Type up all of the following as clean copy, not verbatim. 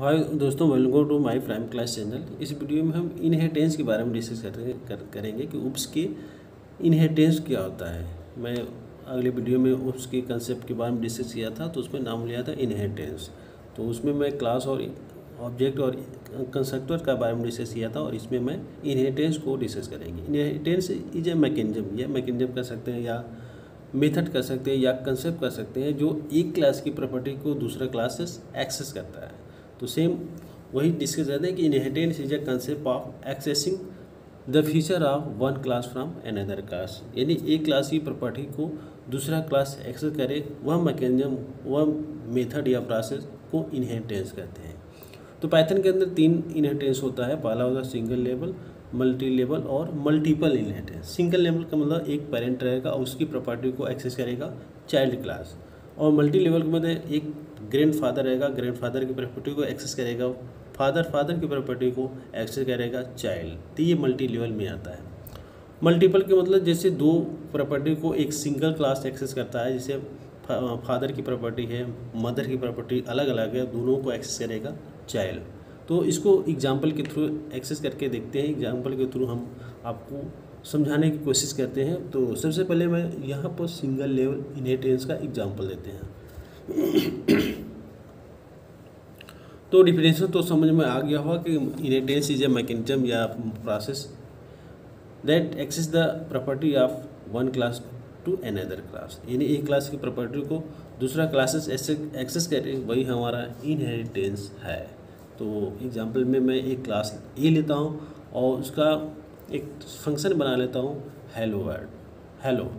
हाय दोस्तों, welcome to my prime class channel. इस video में हम इनहेरिटेंस के बारे में डिस्कस करेंगे कि उप्स के इनहेरिटेंस क्या होता है। मैं अगले वीडियो में उप्स के कंसेप्ट के बारे में डिस्कस किया था, तो उसमें नाम लिया था इनहेरिटेंस। तो उसमें मैं क्लास और ऑब्जेक्ट और कंस्ट्रक्टर का बारे में डिस्कस किया था, और इसमें मैं इनहेरिटेंस को डिस्कस करेंगे। इनहेरिटेंस इज ए मैकेनिज्म, या मैकेनिज्म कर सकते हैं, या मेथड कर सकते हैं, या कंसेप्ट कर सकते हैं, जो एक क्लास की प्रॉपर्टी को दूसरा क्लास से एक्सेस करता है। तो सेम वही डिस्कस करते हैं कि inheritance is a concept of accessing the feature of one class from another class, यानी एक क्लास की प्रॉपर्टी को दूसरा क्लास एक्सेस करे, वह मैकेनिज्म, वह मेथड या प्रोसेस को इनहेरिटेंस कहते हैं। तो पाइथन के अंदर 3 इनहेरिटेंस होता है। पहला होता है सिंगल लेवल, मल्टी लेवल और मल्टीपल इनहेरिटेंस। सिंगल लेवल का मतलब एक पेरेंट रहेगा और उसकी प्रॉपर्टी को एक्सेस करेगा चाइल्ड क्लास, और मल्टी लेवल के मतलब एक ग्रैंडफादर रहेगा, ग्रैंडफादर की प्रॉपर्टी को एक्सेस करेगा फादर की प्रॉपर्टी को एक्सेस करेगा चाइल्ड। तो ये मल्टी लेवल में आता है। मल्टीपल के मतलब जैसे दो प्रॉपर्टी को एक सिंगल क्लास एक्सेस करता है, जैसे फादर की प्रॉपर्टी है, मदर की प्रॉपर्टी अलग अलग है, दोनों को एक्सेस करेगा चाइल्ड। तो इसको एग्जाम्पल के थ्रू एक्सेस करके देखते हैं। एग्जाम्पल के थ्रू हम आपको समझाने की कोशिश करते हैं। तो सबसे पहले मैं यहाँ पर सिंगल लेवल इनहेरिटेंस का एग्जाम्पल देते हैं। तो डिफिनेशन तो समझ में आ गया होगा कि इनहेरिटेंस इज ए मैकेनिज्म या process that access the property of one class to another class, यानी एक क्लास की प्रॉपर्टी को दूसरा क्लासेस एक्सेस करे, वही हमारा इनहेरिटेंस है। तो एग्जांपल में मैं एक क्लास ए लेता हूँ और उसका एक फंक्शन बना लेता हूँ हेलो वर्ड, हेलो।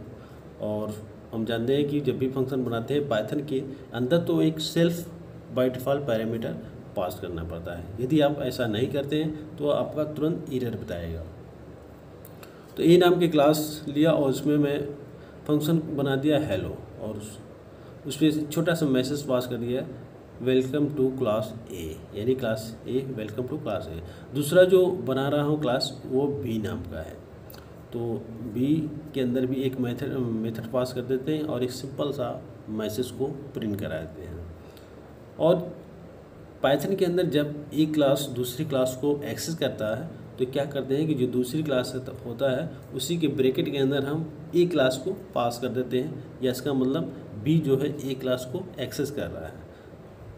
और हम जानते हैं कि जब भी फंक्शन बनाते हैं पाइथन के अंदर, तो एक self by default parameter pass करना पड़ता है। यदि आप ऐसा नहीं करते हैं तो आपका तुरंत एरर बताएगा। तो ए नाम की क्लास लिया और उसमें मैं फंक्शन बना दिया हेलो, और उस पर छोटा सा मैसेज पास कर दिया वेलकम टू क्लास ए, यानी class A welcome to class A. दूसरा जो बना रहा हूँ क्लास, वो बी नाम का है। तो बी के अंदर भी एक मेथड पास कर देते हैं और एक सिंपल सा मैसेज को प्रिंट करा देते हैं। और पाइथन के अंदर जब एक क्लास दूसरी क्लास को एक्सेस करता है, तो क्या करते हैं कि जो दूसरी क्लास होता है उसी के ब्रैकेट के अंदर हम ए क्लास को पास कर देते हैं, या इसका मतलब बी जो है ए क्लास को एक्सेस कर रहा है।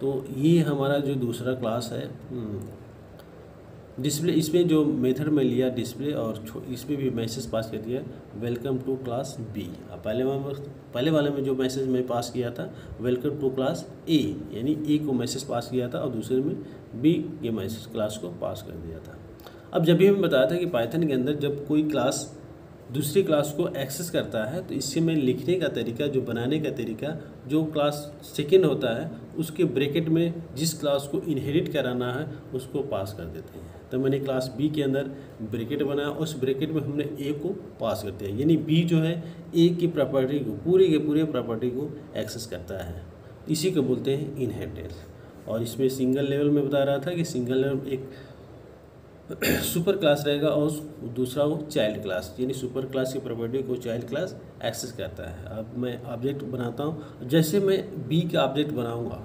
तो ये हमारा जो दूसरा क्लास है डिस्प्ले, इसमें जो मेथड में लिया डिस्प्ले, और इसमें भी मैसेज पास कर दिया वेलकम टू क्लास बी। पहले वाले में जो मैसेज मैं पास किया था वेलकम टू क्लास ए, यानी ए को मैसेज पास किया था, और दूसरे में बी के मैसेज क्लास को पास कर दिया था। अब जब भी मैं बताया था कि पाइथन के अंदर जब कोई क्लास दूसरी क्लास को एक्सेस करता है, तो इससे में लिखने का तरीका, जो बनाने का तरीका, जो क्लास सेकेंड होता है उसके ब्रैकेट में जिस क्लास को इनहेरिट कराना है उसको पास कर देते हैं। तो मैंने क्लास बी के अंदर ब्रैकेट बनाया, उस ब्रैकेट में हमने ए को पास कर दिया, यानी बी जो है ए की प्रॉपर्टी को, पूरे के पूरे प्रॉपर्टी को एक्सेस करता है। इसी को बोलते हैं इनहेरिटेंस। और इसमें सिंगल लेवल में बता रहा था कि सिंगल लेवल एक सुपर क्लास रहेगा और दूसरा वो चाइल्ड क्लास, यानी सुपर क्लास की प्रॉपर्टी को चाइल्ड क्लास एक्सेस करता है। अब मैं ऑब्जेक्ट बनाता हूँ, जैसे मैं बी का ऑब्जेक्ट बनाऊँगा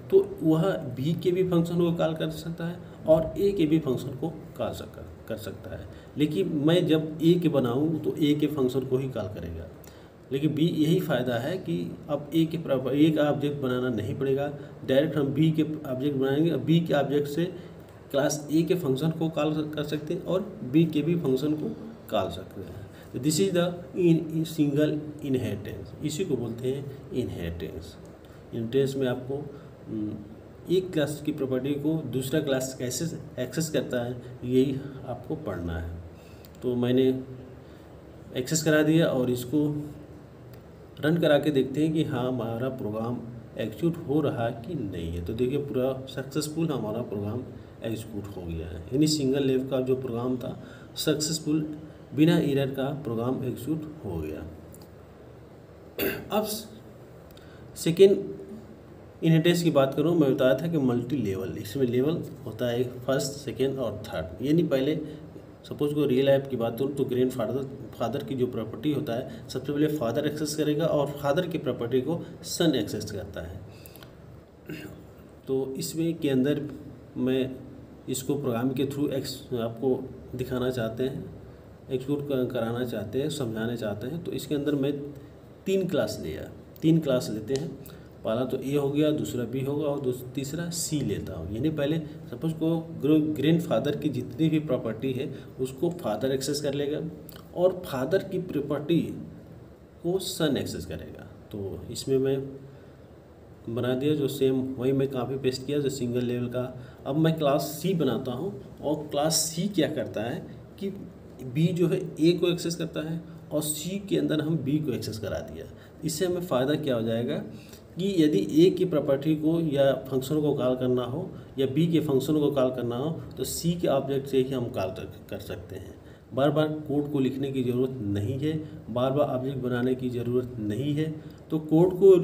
तो वह बी के भी फंक्शन को कॉल कर सकता है और ए के भी फंक्शन को कॉल कर सकता है। लेकिन मैं जब ए के बनाऊँ तो ए के फंक्शन को ही कॉल करेगा। लेकिन बी यही फ़ायदा है कि अब ए का ऑब्जेक्ट बनाना नहीं पड़ेगा, डायरेक्ट हम बी के ऑब्जेक्ट बनाएंगे। बी के ऑब्जेक्ट से क्लास ए के फंक्शन को कॉल कर सकते हैं और बी के भी फंक्शन को कॉल सकते हैं। तो this is the single inheritance, इसी को बोलते हैं इनहेरिटेंस। इनहेरिटेंस में आपको एक क्लास की प्रॉपर्टी को दूसरा क्लास कैसे एक्सेस करता है, यही आपको पढ़ना है। तो मैंने एक्सेस करा दिया और इसको रन करा के देखते हैं कि हाँ हमारा प्रोग्राम एग्जीक्यूट हो रहा है कि नहीं है। तो देखिए पूरा सक्सेसफुल हमारा प्रोग्राम एग्जीक्यूट हो गया है, यानी सिंगल लेवल का जो प्रोग्राम था सक्सेसफुल, बिना एरर का प्रोग्राम एग्जीक्यूट हो गया। अब सेकेंड इनहेरिटेंस की बात करूँ, मैं बताया था कि मल्टी लेवल, इसमें लेवल होता है फर्स्ट, सेकेंड और थर्ड। यानी पहले सपोज को रियल लाइफ की बात करूँ तो ग्रैंड फादर की जो प्रॉपर्टी होता है, सबसे पहले फादर एक्सेस करेगा और फादर की प्रॉपर्टी को सन एक्सेस करता है। तो इसमें के अंदर मैं इसको प्रोग्राम के थ्रू आपको दिखाना चाहते हैं, एक्सिक्यूट कराना चाहते हैं, समझाना चाहते हैं। तो इसके अंदर मैं 3 क्लास लेते हैं। पहला तो ए हो गया, दूसरा बी होगा और तीसरा सी लेता हूँ। यानी पहले सपोज को ग्रैंडफादर की जितनी भी प्रॉपर्टी है उसको फादर एक्सेस कर लेगा और फादर की प्रॉपर्टी को सन एक्सेस करेगा। तो इसमें मैं बना दिया जो सेम वही मैं कॉपी पेस्ट किया जो सिंगल लेवल का। अब मैं क्लास सी बनाता हूँ और क्लास सी क्या करता है कि बी जो है ए को एक्सेस करता है और सी के अंदर हम बी को एक्सेस करा दिया। इससे हमें फ़ायदा क्या हो जाएगा कि यदि ए की प्रॉपर्टी को या फंक्शन को कॉल करना हो या बी के फंक्शन को कॉल करना हो तो सी के ऑब्जेक्ट से ही हम कॉल कर सकते हैं। बार बार कोड को लिखने की ज़रूरत नहीं है, बार बार ऑब्जेक्ट बनाने की ज़रूरत नहीं है। तो कोड को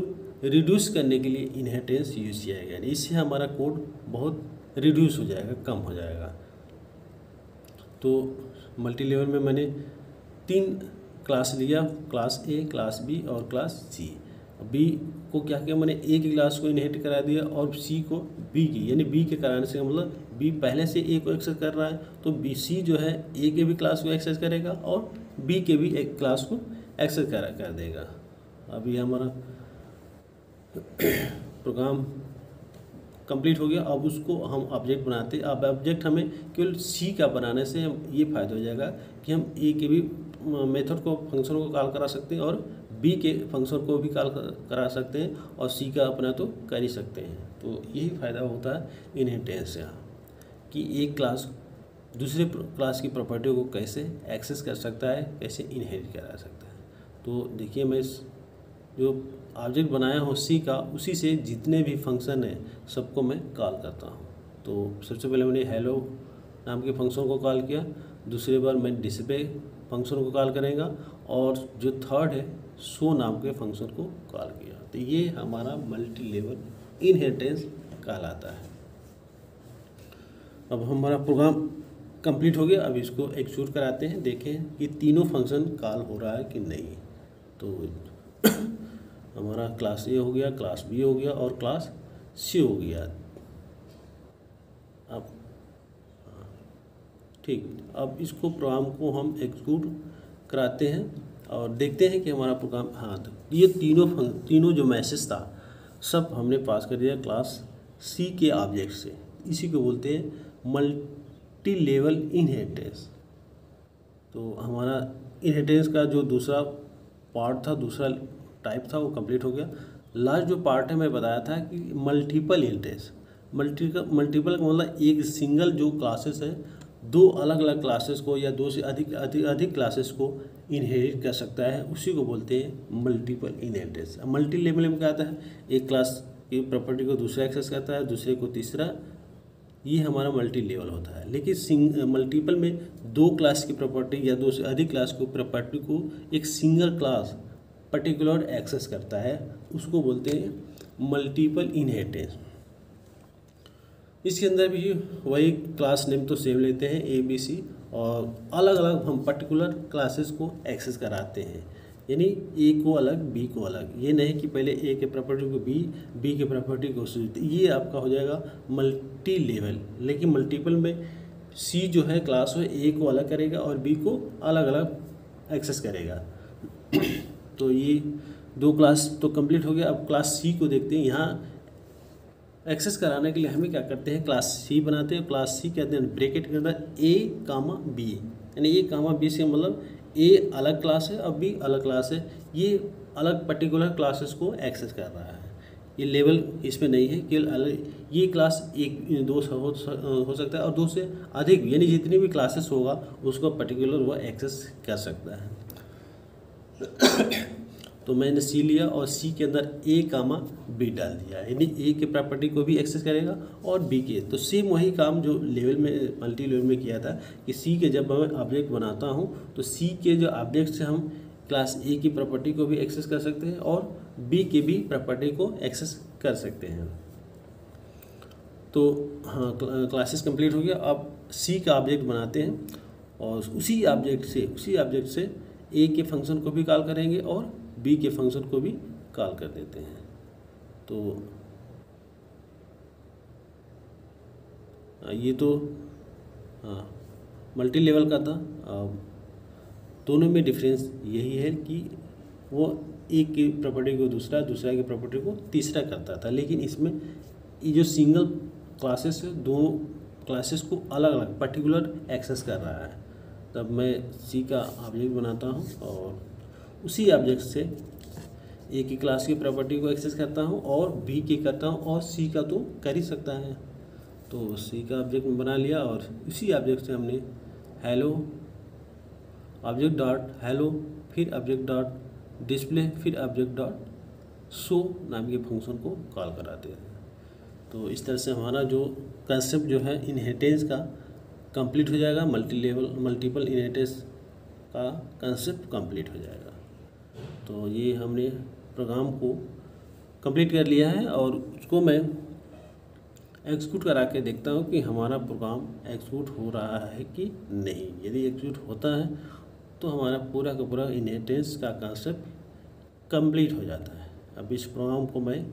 रिड्यूस करने के लिए इनहेरिटेंस यूज़ किया गया, इससे हमारा कोड बहुत रिड्यूस हो जाएगा, कम हो जाएगा। तो मल्टी लेवल में मैंने 3 क्लास लिया, क्लास ए, क्लास बी और क्लास सी। बी को क्या किया मैंने ए की क्लास को इनहेरिट करा दिया और सी को बी की, यानी बी के कराने से मतलब बी पहले से ए को एक्सेस कर रहा है तो बी सी जो है ए के भी क्लास को एक्सेस करेगा और बी के भी एक क्लास को एक्सेस कर देगा। अभी हमारा प्रोग्राम कंप्लीट हो गया। अब उसको हम ऑब्जेक्ट बनाते हैं। अब ऑब्जेक्ट हमें केवल सी का बनाने से ये फ़ायदा हो जाएगा कि हम ए के भी मेथड को फंक्शन को कॉल करा सकते हैं और बी के फंक्शन को भी कॉल करा सकते हैं और सी का अपना तो कर ही सकते हैं। तो यही फ़ायदा होता है इनहेरिटेंस से कि एक क्लास दूसरे क्लास की प्रॉपर्टी को कैसे एक्सेस कर सकता है, कैसे इनहेरिट करा सकता है। तो देखिए मैं जो ऑब्जेक्ट बनाया हूँ सी का, उसी से जितने भी फंक्शन हैं सबको मैं कॉल करता हूँ। तो सबसे पहले मैंने हेलो नाम के फंक्शन को कॉल किया, दूसरी बार मैं डिस्प्ले फंक्शन को कॉल करेगा और जो थर्ड है शो नाम के फंक्शन को कॉल किया। तो ये हमारा मल्टी लेवल इनहेरिटेंस कहलाता है। अब हमारा प्रोग्राम कंप्लीट हो गया। अब इसको एक्सिक्यूट कराते हैं, देखें कि तीनों फंक्शन कॉल हो रहा है कि नहीं। तो हमारा क्लास ए हो गया, क्लास बी हो गया और क्लास सी हो गया। अब ठीक, अब इसको प्रोग्राम को हम एक्सिक्यूट कराते हैं और देखते हैं कि हमारा प्रोग्राम, हाँ ये तीनों जो मैसेज था सब हमने पास कर दिया क्लास सी के ऑब्जेक्ट से। इसी को बोलते हैं मल्टी लेवल इनहेरिटेंस। तो हमारा इनहेरिटेंस का जो दूसरा पार्ट था, दूसरा टाइप था, वो कंप्लीट हो गया। लास्ट जो पार्ट है मैं बताया था कि मल्टीपल इनहेरिटेंस। मल्टीपल का मतलब एक सिंगल जो क्लासेस है दो अलग अलग क्लासेस को या दो से अधिक क्लासेस को इनहेरिट कर सकता है, उसी को बोलते हैं मल्टीपल इनहेरिटेंस। मल्टी लेवल में क्या आता है, एक क्लास की प्रॉपर्टी को दूसरा एक्सेस करता है, दूसरे को तीसरा, ये हमारा मल्टी लेवल होता है। लेकिन मल्टीपल में 2 क्लास की प्रॉपर्टी या 2 से अधिक क्लास को प्रॉपर्टी को एक सिंगल क्लास पर्टिकुलर एक्सेस करता है, उसको बोलते हैं मल्टीपल इनहेरिटेंस। इसके अंदर भी वही क्लास नेम तो सेम लेते हैं ए बी सी और अलग अलग हम पर्टिकुलर क्लासेस को एक्सेस कराते हैं, यानी ए को अलग बी को अलग। ये नहीं कि पहले ए के प्रॉपर्टी को बी के प्रॉपर्टी को सी, ये आपका हो जाएगा मल्टी लेवल। लेकिन मल्टीपल में सी जो है क्लास हो ए को अलग करेगा और बी को अलग अलग एक्सेस करेगा। तो ये 2 क्लास तो कंप्लीट हो गया। अब क्लास सी को देखते हैं। यहाँ एक्सेस कराने के लिए हमें क्या करते हैं, क्लास सी बनाते हैं। क्लास सी कहते हैं ब्रैकेट के अंदर ए कामा बी, यानी ए कामा बी से मतलब ए अलग क्लास है और बी अलग क्लास है। ये अलग पर्टिकुलर क्लासेस को एक्सेस कर रहा है, ये लेवल इसमें नहीं है। केवल अलग ये क्लास 1-2 हो सकता है और 2 से अधिक, यानी जितनी भी क्लासेस होगा उसको पर्टिकुलर वो एक्सेस कर सकता है। तो मैंने सी लिया और सी के अंदर ए कामा बी डाल दिया, यानी ए के प्रॉपर्टी को भी एक्सेस करेगा और बी के। तो सेम वही काम जो लेवल में मल्टी लेवल में किया था कि सी के जब मैं ऑब्जेक्ट बनाता हूँ तो सी के जो ऑब्जेक्ट से हम क्लास ए की प्रॉपर्टी को भी एक्सेस कर सकते हैं और बी के भी प्रॉपर्टी को एक्सेस कर सकते हैं। तो हाँ, क्लासेस कंप्लीट हो गया। अब सी का ऑब्जेक्ट बनाते हैं और उसी ऑब्जेक्ट से ए के फंक्शन को भी कॉल करेंगे और बी के फंक्शन को भी कॉल कर देते हैं। तो ये तो मल्टी लेवल का था। दोनों में डिफरेंस यही है कि वो एक की प्रॉपर्टी को दूसरा, दूसरा की प्रॉपर्टी को तीसरा करता था, लेकिन इसमें ये जो सिंगल क्लासेस है, दो क्लासेस को अलग अलग पर्टिकुलर एक्सेस कर रहा है। तब मैं सी का ऑब्जेक्ट बनाता हूँ और उसी ऑब्जेक्ट से ए की क्लास की प्रॉपर्टी को एक्सेस करता हूँ और बी की करता हूँ, और सी का तो कर ही सकता है। तो सी का ऑब्जेक्ट बना लिया और इसी ऑब्जेक्ट से हमने हेलो ऑब्जेक्ट डॉट हेलो, फिर ऑब्जेक्ट डॉट डिस्प्ले, फिर ऑब्जेक्ट डॉट शो नाम के फंक्शन को कॉल कराते हैं। तो इस तरह से हमारा जो कंसेप्ट जो है इनहेरिटेंस का कंप्लीट हो जाएगा, मल्टीपल इनहेरिटेंस का कंसेप्ट कंप्लीट हो जाएगा। तो ये हमने प्रोग्राम को कंप्लीट कर लिया है और उसको मैं एग्जीक्यूट करा के देखता हूँ कि हमारा प्रोग्राम एग्जीक्यूट हो रहा है कि नहीं। यदि एग्जीक्यूट होता है तो हमारा पूरा का पूरा इनहेरिटेंस का कंसेप्ट कंप्लीट हो जाता है। अब इस प्रोग्राम को मैं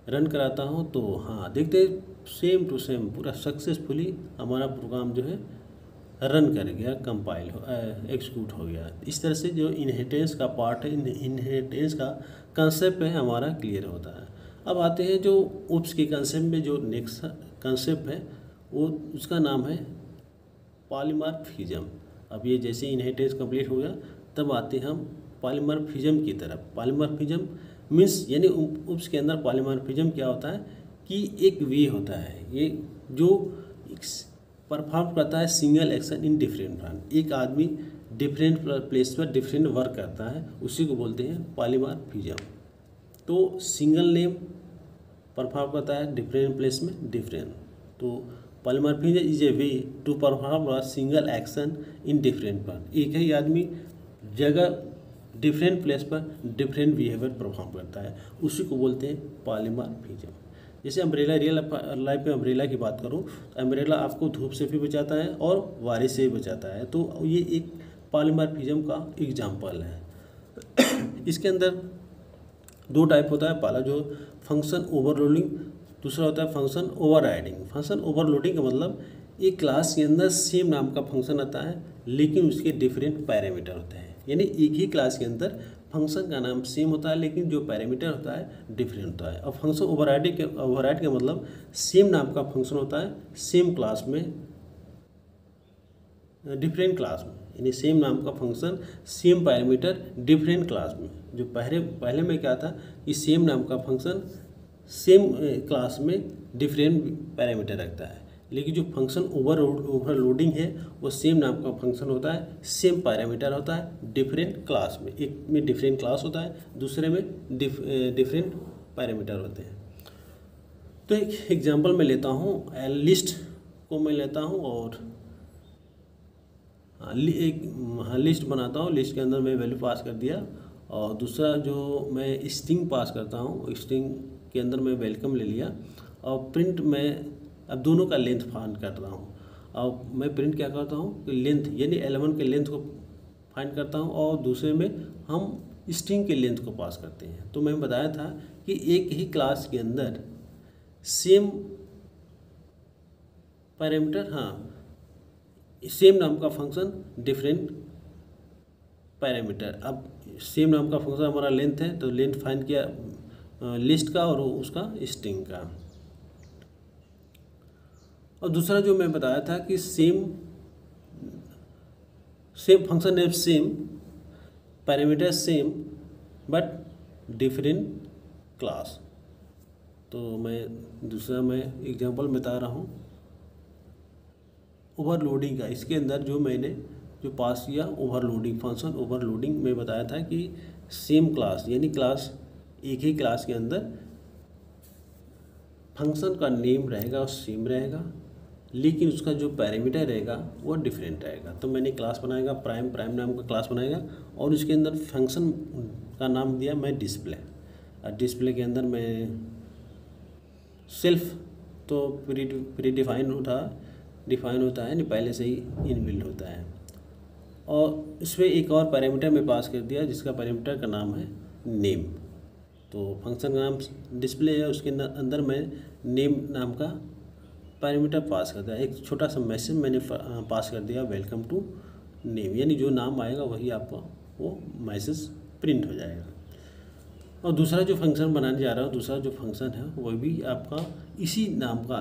रन कराता हूँ तो हाँ, देखते सेम टू सेम पूरा सक्सेसफुली हमारा प्रोग्राम जो है रन कर गया, कंपाइल हो एग्जीक्यूट हो गया। इस तरह से जो इनहेरिटेंस का पार्ट है, इनहेरिटेंस का कंसेप्ट है हमारा क्लियर होता है। अब आते हैं जो उप्स के कंसेप्ट में जो नेक्स्ट कंसेप्ट है वो उसका नाम है पॉलीमॉर्फिज्म। अब ये जैसे इनहेरिटेंस कंप्लीट हो गया तब आते हैं हम पॉलीमॉर्फिज्म की तरफ। पॉलीमॉर्फिज्म मीन्स यानी उप्स के अंदर पॉलीमॉर्फिज्म क्या होता है कि एक वे होता है ये जो परफॉर्म करता है single action in different plan. एक आदमी डिफरेंट प्लेस पर डिफरेंट वर्क करता है, उसी को बोलते हैं पॉलीमॉर्फिज्म। तो सिंगल नेम परफॉर्म करता है डिफरेंट प्लेस में डिफरेंट। तो polymorphism is a way to perform a single action in different plan. एक ही आदमी जगह डिफरेंट प्लेस पर डिफरेंट बिहेवियर परफॉर्म करता है, उसी को बोलते हैं पॉलीमॉर्फिज्म। जैसे अम्ब्रेला, रियल लाइफ में अम्ब्रेला की बात करूं तो अम्ब्रेला आपको धूप से भी बचाता है और बारिश से भी बचाता है। तो ये एक पॉलीमॉर्फिज्म का एग्जाम्पल है। इसके अंदर दो टाइप होता है, पहला जो फंक्शन ओवरलोडिंग, दूसरा होता है फंक्शन ओवरराइडिंग। फंक्शन ओवरलोडिंग का मतलब एक क्लास के अंदर सेम नाम का फंक्शन आता है लेकिन उसके डिफरेंट पैरामीटर होते हैं। यानी एक ही क्लास के अंदर फंक्शन का नाम सेम होता है लेकिन जो पैरामीटर होता है डिफरेंट होता है। और फंक्शन ओवरराइड का मतलब सेम नाम का फंक्शन होता है सेम क्लास में डिफरेंट क्लास में, यानी सेम नाम का function same parameter different class में। जो पहले में क्या था कि सेम नाम का फंक्शन सेम क्लास में डिफरेंट पैरामीटर रखता है, लेकिन जो फंक्शन ओवरलोडिंग है वो सेम नाम का फंक्शन होता है, सेम पैरामीटर होता है डिफरेंट क्लास में। एक में डिफरेंट क्लास होता है, दूसरे में डिफरेंट पैरामीटर होते हैं। तो एक एग्जांपल मैं लेता हूँ, लिस्ट को मैं लेता हूँ और एक लिस्ट बनाता हूँ। लिस्ट के अंदर मैं वैल्यू पास कर दिया और दूसरा जो मैं स्ट्रिंग पास करता हूँ, स्ट्रिंग के अंदर मैं वेलकम ले लिया और प्रिंट में अब दोनों का लेंथ फाइंड कर रहा हूँ। अब मैं प्रिंट क्या करता हूँ कि लेंथ यानी एलिमेंट के लेंथ को फाइंड करता हूँ और दूसरे में हम स्ट्रिंग के लेंथ को पास करते हैं। तो मैं बताया था कि एक ही क्लास के अंदर सेम पैरामीटर, हाँ सेम नाम का फंक्शन डिफरेंट पैरामीटर। अब सेम नाम का फंक्शन हमारा लेंथ है तो लेंथ फाइंड किया लिस्ट का और उसका स्ट्रिंग का। और दूसरा जो मैं बताया था कि same function name same, parameter same but different class. तो मैं दूसरा मैं एग्जांपल बता रहा हूँ ओवरलोडिंग का। इसके अंदर जो मैंने जो पास किया ओवरलोडिंग, फंक्शन ओवरलोडिंग में बताया था कि सेम क्लास यानी क्लास एक ही क्लास के अंदर फंक्शन का नेम रहेगा और सेम रहेगा लेकिन उसका जो पैरामीटर रहेगा वो डिफरेंट रहेगा। तो मैंने क्लास बनाएगा प्राइम नाम का क्लास बनाएगा और उसके अंदर फंक्शन का नाम दिया मैं डिस्प्ले। और डिस्प्ले के अंदर मैं सेल्फ तो प्री डिफाइन होता है नहीं, पहले से ही इनबिल्ट होता है। और इसमें एक और पैरामीटर मैं पास कर दिया जिसका पैरामीटर का नाम है नेम। तो फंक्शन का नाम डिस्प्ले है, उसके अंदर मैं नेम नाम का पैरामीटर पास कर दिया, एक छोटा सा मैसेज मैंने पास कर दिया वेलकम टू नेम, यानी जो नाम आएगा वही आपका वो मैसेज प्रिंट हो जाएगा। और दूसरा जो फंक्शन बनाने जा रहा हूँ, दूसरा जो फंक्शन है वो भी आपका इसी नाम का,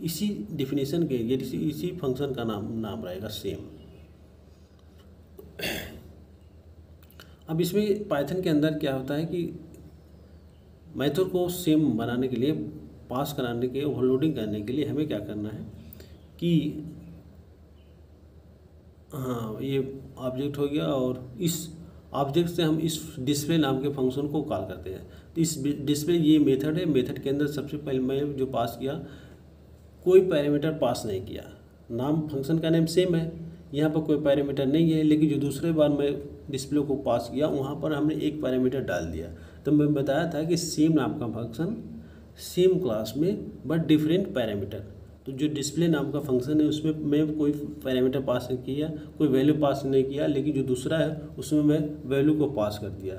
इसी डिफिनेशन के, ये इसी फंक्शन का नाम रहेगा सेम। अब इसमें पाइथन के अंदर क्या होता है कि मेथड को सेम बनाने के लिए, पास कराने के, ओवरलोडिंग करने के लिए हमें क्या करना है कि हाँ, ये ऑब्जेक्ट हो गया और इस ऑब्जेक्ट से हम इस डिस्प्ले नाम के फंक्शन को कॉल करते हैं। तो इस डिस्प्ले ये मेथड है, मेथड के अंदर सबसे पहले मैं जो पास किया, कोई पैरामीटर पास नहीं किया, नाम फंक्शन का नेम सेम है, यहाँ पर कोई पैरामीटर नहीं है, लेकिन जो दूसरे बार मैं डिस्प्ले को पास किया वहाँ पर हमने एक पैरामीटर डाल दिया। तो मैं बताया था कि सेम नाम का फंक्शन सेम क्लास में बट डिफरेंट पैरामीटर। तो जो डिस्प्ले नाम का फंक्शन है उसमें मैं कोई पैरामीटर पास नहीं किया, कोई वैल्यू पास नहीं किया, लेकिन जो दूसरा है उसमें मैं वैल्यू को पास कर दिया।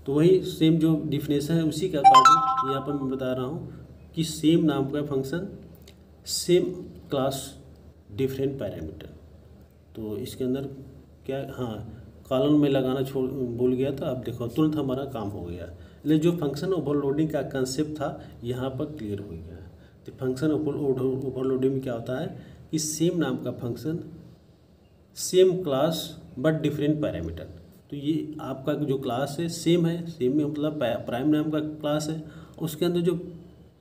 तो वही सेम जो डिफिनेशन है उसी का अकॉर्डिंग यहाँ पर मैं बता रहा हूँ कि सेम नाम का function same class different parameter. तो इसके अंदर क्या, हाँ, कॉलन में लगाना भूल गया था, अब देखो तुरंत हमारा काम हो गया। लेकिन जो फंक्शन ओवरलोडिंग का कंसेप्ट था यहाँ पर क्लियर हो गया। तो फंक्शन ओवरलोडिंग में क्या होता है कि सेम नाम का function same class but different parameter. तो ये आपका जो क्लास है सेम है, सेम में मतलब प्राइम नाम का क्लास है, उसके अंदर जो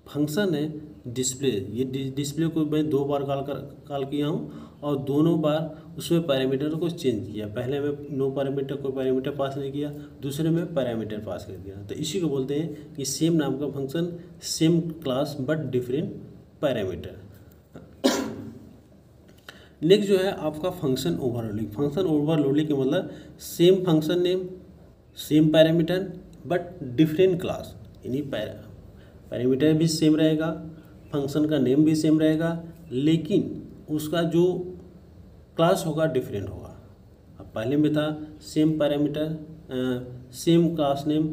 फंक्शन है डिस्प्ले, ये डिस्प्ले को मैं 2 बार कॉल किया हूँ और दोनों बार उसमें पैरामीटर को चेंज किया। पहले में नो पैरामीटर, कोई पैरामीटर पास नहीं किया, दूसरे में पैरामीटर पास कर दिया। तो इसी को बोलते हैं कि सेम नाम का function same class but different parameter. Next जो है आपका फंक्शन ओवरलोडिंग। फंक्शन ओवरलोडिंग का मतलब same function name same parameter but different class, यानी पैरामीटर भी सेम रहेगा, फंक्शन का नेम भी सेम रहेगा, लेकिन उसका जो क्लास होगा डिफरेंट होगा। अब पहले में था same parameter same class name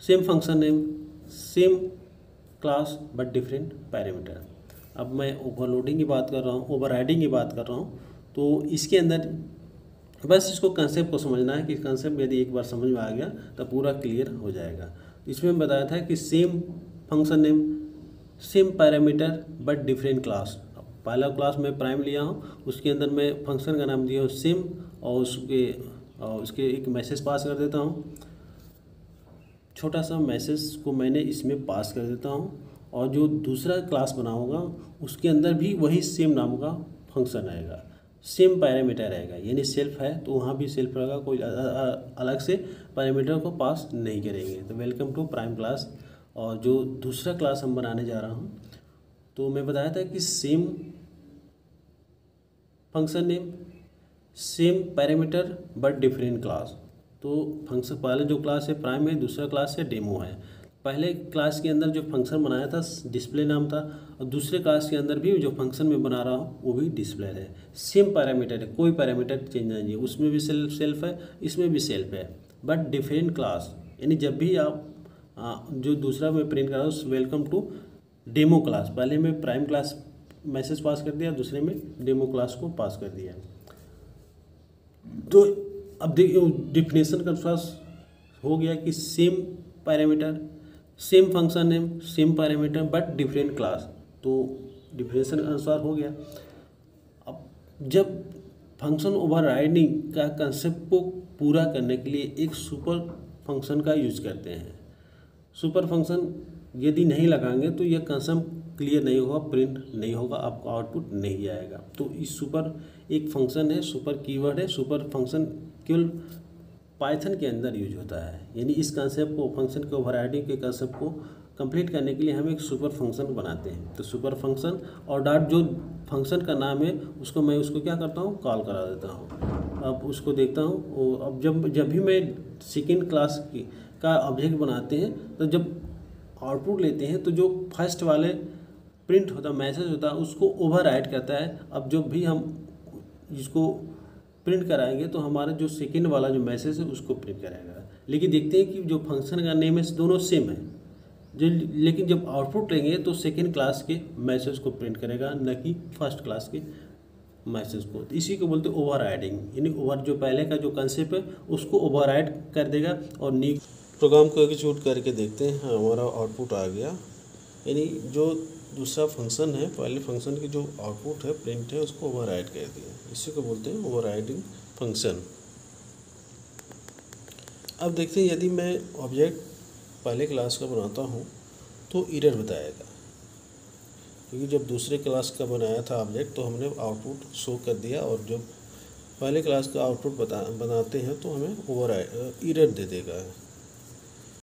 same function name same class but different parameter. अब मैं ओवरलोडिंग की बात कर रहा हूँ, ओवरराइडिंग की बात कर रहा हूँ। तो इसके अंदर बस इसको कंसेप्ट को समझना है कि कंसेप्ट यदि एक बार समझ में आ गया तो पूरा क्लियर हो जाएगा। इसमें बताया था कि same function name same parameter but different class. पहला क्लास मैं प्राइम लिया हूँ, उसके अंदर मैं फंक्शन का नाम दिया हूँ सेम और उसके एक मैसेज पास कर देता हूँ, छोटा सा मैसेज को मैंने इसमें पास कर देता हूँ। और जो दूसरा क्लास बनाऊँगा उसके अंदर भी वही सेम नाम का फंक्शन आएगा, सेम पैरामीटर रहेगा, यानी सेल्फ है तो वहाँ भी सेल्फ रहेगा, कोई अलग से पैरामीटर को पास नहीं करेंगे। तो वेलकम टू प्राइम क्लास। और जो दूसरा क्लास हम बनाने जा रहा हूँ, तो मैं बताया था कि same function name same parameter but different class. तो फंक्शन पहले जो क्लास है प्राइम है, दूसरा क्लास है डेमो है। पहले क्लास के अंदर जो फंक्शन बनाया था डिस्प्ले नाम था, और दूसरे क्लास के अंदर भी जो फंक्शन में बना रहा हूँ वो भी डिस्प्ले है। सेम पैरामीटर है, कोई पैरामीटर चेंज नहीं है, उसमें भी सेल्फ है, इसमें भी सेल्फ है, बट डिफरेंट क्लास। यानी जब भी आप जो दूसरा मैं प्रिंट कर रहा हूँ वेलकम टू डेमो क्लास, पहले मैं प्राइम क्लास मैसेज पास कर दिया, दूसरे में डेमो क्लास को पास कर दिया। तो अब देखिए डिफिनेशन का अनुसार हो गया कि same parameter same function name same parameter but different class. तो डिफिनेशन के अनुसार हो गया। अब जब फंक्शन ओवरराइडिंग का कंसेप्ट को पूरा करने के लिए एक सुपर फंक्शन का यूज करते हैं। सुपर फंक्शन यदि नहीं लगाएंगे तो यह कंसेप्ट क्लियर नहीं होगा, प्रिंट नहीं होगा, आपको आउटपुट नहीं आएगा। तो इस सुपर एक फंक्शन है, सुपर कीवर्ड है। सुपर फंक्शन केवल पाइथन के अंदर यूज होता है, यानी इस कंसेप्ट को, फंक्शन के ओवरराइडिंग के कंसेप्ट को कंप्लीट करने के लिए हम एक सुपर फंक्शन बनाते हैं। तो सुपर फंक्शन और डॉट जो फंक्शन का नाम है उसको मैं क्या करता हूँ, कॉल करा देता हूँ। अब उसको देखता हूँ। अब जब भी मैं सेकेंड क्लास का ऑब्जेक्ट बनाते हैं तो जब आउटपुट लेते हैं तो जो फर्स्ट वाले प्रिंट होता मैसेज होता है उसको ओवरराइड करता है। अब जब भी हम इसको प्रिंट कराएंगे तो हमारा जो सेकेंड वाला जो मैसेज है उसको प्रिंट कराएगा। लेकिन देखते हैं कि जो फंक्शन का नेम है दोनों सेम है, जो लेकिन जब आउटपुट लेंगे तो सेकेंड क्लास के मैसेज को प्रिंट करेगा, न कि फर्स्ट क्लास के मैसेज को। तो इसी को बोलते हैं ओवर राइडिंग, यानी ओवर जो पहले का जो कंसेप्ट है उसको ओवर राइड कर देगा। और न्यू प्रोग्राम को एग्जीक्यूट करके देखते हैं, हाँ हमारा आउटपुट आ गया, यानी जो दूसरा फंक्शन है, पहले फंक्शन की जो आउटपुट है प्रिंट है उसको ओवर राइड कर दिया। इसी को बोलते हैं ओवर राइडिंग फंक्शन। अब देखते हैं यदि मैं ऑब्जेक्ट पहले क्लास का बनाता हूँ तो एरर बताएगा, क्योंकि जब दूसरे क्लास का बनाया था ऑब्जेक्ट तो हमने आउटपुट शो कर दिया, और जब पहले क्लास का आउटपुट बनाते हैं तो हमें ओवर एरर दे देगा।